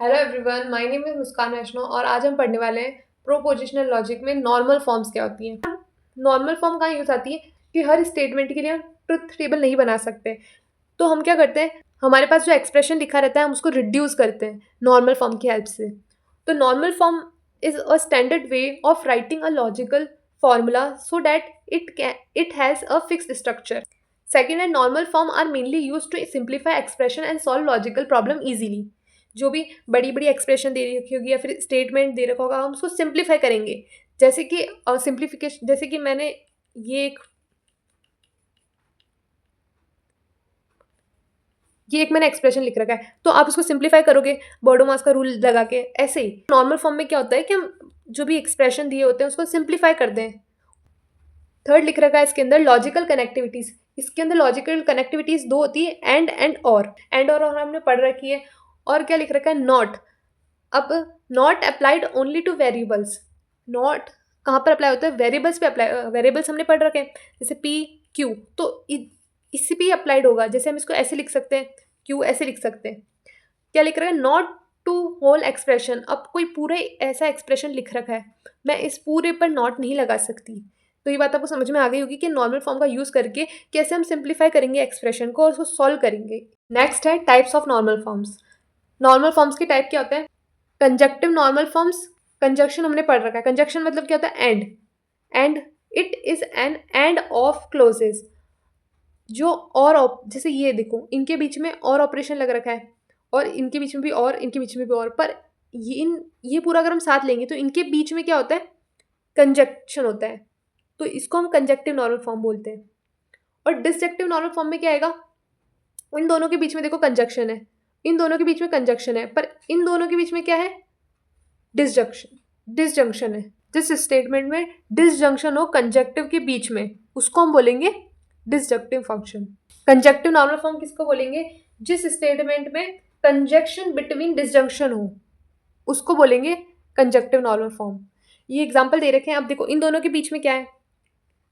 Hello everyone, my name is Muskan Vaishnav और आज हम पढ़ने वाले हैं प्रोपोजिशनल लॉजिक में नॉर्मल फॉर्म्स क्या होती हैं। नॉर्मल फॉर्म कहाँ यूज आती है कि हर स्टेटमेंट के लिए हम ट्रुथ टेबल नहीं बना सकते, तो हम क्या करते हैं, हमारे पास जो एक्सप्रेशन लिखा रहता है हम उसको रिड्यूस करते हैं नॉर्मल फॉर्म की हेल्प से। तो normal form is a standard way of writing a logical formula so that it has a fixed structure. Second and normal form are mainly used to simplify expression and solve logical problem easily. जो भी बड़ी बड़ी expression दे रखी होगी या फिर statement दे रखा होगा हम उसको सिंप्लीफाई करेंगे। जैसे कि सिंप्लीफिकेशन, जैसे कि ये एक मैंने एक्सप्रेशन लिख रखा है, तो आप उसको सिंप्लीफाई करोगे बर्डोमास का रूल लगा के। ऐसे ही नॉर्मल फॉर्म में क्या होता है कि हम जो भी एक्सप्रेशन दिए होते हैं उसको सिंप्लीफाई कर दें। थर्ड लिख रखा है इसके अंदर लॉजिकल कनेक्टिविटीज। इसके अंदर लॉजिकल कनेक्टिविटीज दो होती है, एंड और हमने पढ़ रखी है। और क्या लिख रखा है, नॉट। अब not applied only two variables. Not कहाँ पर अप्लाई होता है, वेरिएबल्स पे अप्लाई। वेरिएबल्स हमने पढ़ रखे हैं जैसे पी क्यू, तो इसी पे अप्लाइड होगा। जैसे हम इसको ऐसे लिख सकते हैं, क्यू ऐसे लिख सकते हैं। क्या लिख रखा है, नॉट टू होल एक्सप्रेशन। अब कोई पूरा ऐसा एक्सप्रेशन लिख रखा है, मैं इस पूरे पर नॉट नहीं लगा सकती। तो ये बात आपको समझ में आ गई होगी कि नॉर्मल फॉर्म का यूज़ करके कैसे हम सिंप्लीफाई करेंगे एक्सप्रेशन को और उसको सॉल्व करेंगे। नेक्स्ट है types of normal forms. Normal forms के टाइप क्या होते हैं, कंजक्टिव नॉर्मल फॉर्म्स। कंजक्शन हमने पढ़ रखा है। कंजक्शन मतलब क्या होता है, and it is an end of clauses. जो और जैसे ये देखो, इनके बीच में और ऑपरेशन लग रखा है और इनके बीच में भी और, इनके बीच में भी और, पर ये पूरा अगर हम साथ लेंगे तो इनके बीच में क्या होता है, कंजक्शन होता है। तो इसको हम कंजक्टिव नॉर्मल फॉर्म बोलते हैं। और डिसजक्टिव नॉर्मल फॉर्म में क्या आएगा, इन दोनों के बीच में देखो कंजक्शन है, इन दोनों के बीच में कंजक्शन है, पर इन दोनों के बीच में क्या है, डिसजंक्शन है। जिस स्टेटमेंट में डिसजंक्शन हो कंजक्टिव के बीच में उसको हम बोलेंगे डिसजक्टिव फंक्शन। कंजक्टिव नॉर्मल फॉर्म किसको बोलेंगे, जिस स्टेटमेंट में कंजक्शन बिटवीन डिसजंक्शन हो उसको बोलेंगे कंजक्टिव नॉर्मल फॉर्म। ये एग्जांपल दे रखे हैं। अब देखो इन दोनों के बीच में क्या है,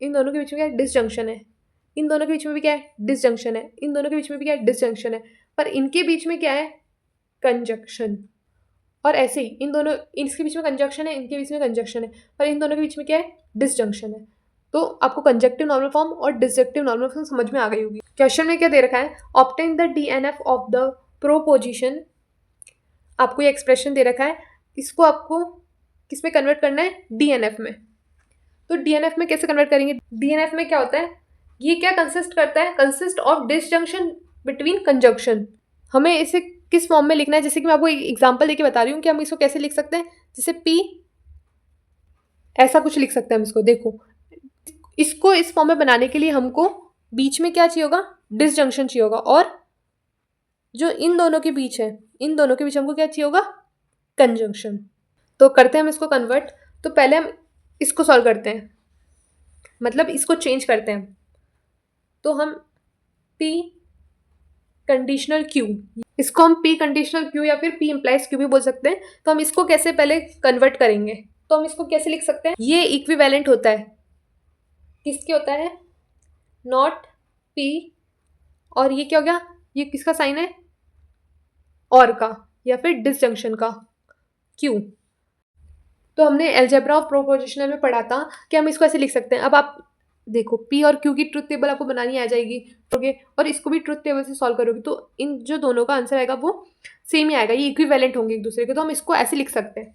इन दोनों के बीच में क्या है, डिसजंक्शन है। इन दोनों के बीच में भी क्या है, डिसजंक्शन है। इन दोनों के बीच में भी क्या है, डिसजंक्शन है। पर इनके बीच में क्या है, कंजक्शन। और ऐसे ही इन दोनों, इसके बीच में कंजक्शन है, इनके बीच में कंजक्शन है, पर इन दोनों के बीच में क्या है, डिसजंक्शन है। तो आपको कंजक्टिव नॉर्मल फॉर्म और डिसजक्टिव नॉर्मल फॉर्म समझ में आ गई होगी। क्वेश्चन में क्या दे रखा है, obtain the DNF of the proposition. आपको ये एक्सप्रेशन दे रखा है, इसको आपको किस में कन्वर्ट करना है, डीएनएफ में। तो डीएनएफ में कैसे कन्वर्ट करेंगे, डीएनएफ में क्या होता है, ये क्या कंसिस्ट करता है, consist of disjunction between conjunction. हमें इसे किस फॉर्म में लिखना है, जैसे कि मैं आपको एक एग्जांपल देके बता रही हूँ कि हम इसको कैसे लिख सकते हैं। जैसे पी ऐसा कुछ लिख सकते हैं हम इसको। देखो इसको इस फॉर्म में बनाने के लिए हमको बीच में क्या चाहिए होगा, डिसजंक्शन चाहिए होगा। और जो इन दोनों के बीच है, इन दोनों के बीच हमको क्या चाहिए होगा, कंजंक्शन। तो करते हैं हम इसको कन्वर्ट। तो पहले हम इसको सॉल्व करते हैं, मतलब इसको चेंज करते हैं। तो हम P कंडीशनल Q, इसको हम P कंडीशनल Q या फिर P इम्प्लाइज Q भी बोल सकते हैं। तो हम इसको कैसे पहले कन्वर्ट करेंगे, तो हम इसको कैसे लिख सकते हैं, ये इक्विवेलेंट होता है, किसके होता है, नॉट P, और ये क्या हो गया, ये किसका साइन है, और का या फिर डिसजंक्शन का Q। तो हमने एल्जेब्रा ऑफ प्रोपोजिशनल में पढ़ा था कि हम इसको ऐसे लिख सकते हैं। अब आप देखो P और Q की ट्रुथ टेबल आपको बनानी आ जाएगी, ओके, और इसको भी ट्रुथ टेबल से सॉल्व करोगे तो इन जो दोनों का आंसर आएगा वो सेम ही आएगा, ये इक्विवेलेंट होंगे एक दूसरे के। तो हम इसको ऐसे लिख सकते हैं।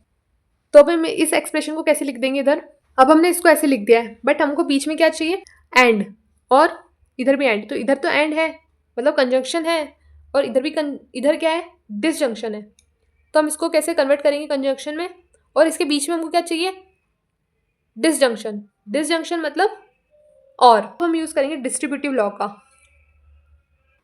तो अब हम इस एक्सप्रेशन को कैसे लिख देंगे इधर, अब हमने इसको ऐसे लिख दिया है, बट हमको बीच में क्या चाहिए, एंड, और इधर भी एंड। तो इधर तो एंड है मतलब कंजंक्शन है, और इधर भी इधर क्या है, डिसजंक्शन है। तो हम इसको कैसे कन्वर्ट करेंगे कंजंक्शन में, और इसके बीच में हमको क्या चाहिए, डिसजंक्शन। डिसजंक्शन मतलब और, तो हम यूज करेंगे डिस्ट्रीब्यूटिव लॉ का।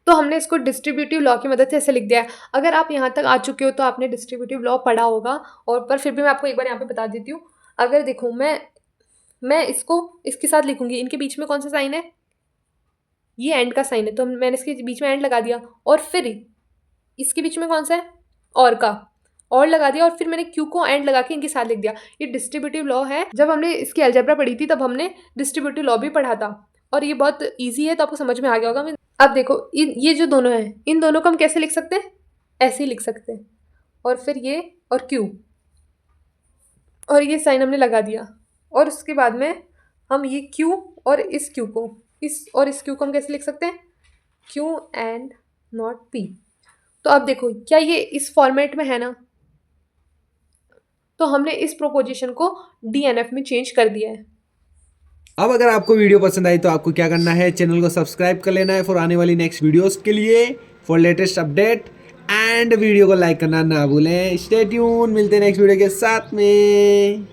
तो हमने इसको डिस्ट्रीब्यूटिव लॉ की मदद से ऐसे लिख दिया है। अगर आप यहाँ तक आ चुके हो तो आपने डिस्ट्रीब्यूटिव लॉ पढ़ा होगा, और पर फिर भी मैं आपको एक बार यहाँ पे बता देती हूँ। अगर देखो मैं इसको इसके साथ लिखूंगी, इनके बीच में कौन सा साइन है, ये एंड का साइन है, तो मैंने इसके बीच में एंड लगा दिया। और फिर इसके बीच में कौन सा है, और का, और लगा दिया। और फिर मैंने क्यू को एंड लगा के इनके साथ लिख दिया। ये डिस्ट्रीब्यूटिव लॉ है। जब हमने इसकी अलजेब्रा पढ़ी थी तब हमने डिस्ट्रीब्यूटिव लॉ भी पढ़ा था, और ये बहुत ईजी है तो आपको समझ में आ गया होगा। अब देखो ये जो दोनों हैं, इन दोनों को हम कैसे लिख सकते हैं, ऐसे ही लिख सकते हैं। और फिर ये और Q, और ये साइन हमने लगा दिया। और उसके बाद में हम ये Q और इस Q को, इस और इस Q को हम कैसे लिख सकते हैं? Q and not P। तो अब देखो क्या ये इस फॉर्मेट में है ना, तो हमने इस प्रोपोजिशन को DNF में चेंज कर दिया है। अब अगर आपको वीडियो पसंद आई तो आपको क्या करना है, चैनल को सब्सक्राइब कर लेना है फॉर आने वाली नेक्स्ट वीडियोस के लिए, for latest update, and video को लाइक करना ना भूलें। स्टे ट्यून, मिलते हैं नेक्स्ट वीडियो के साथ में।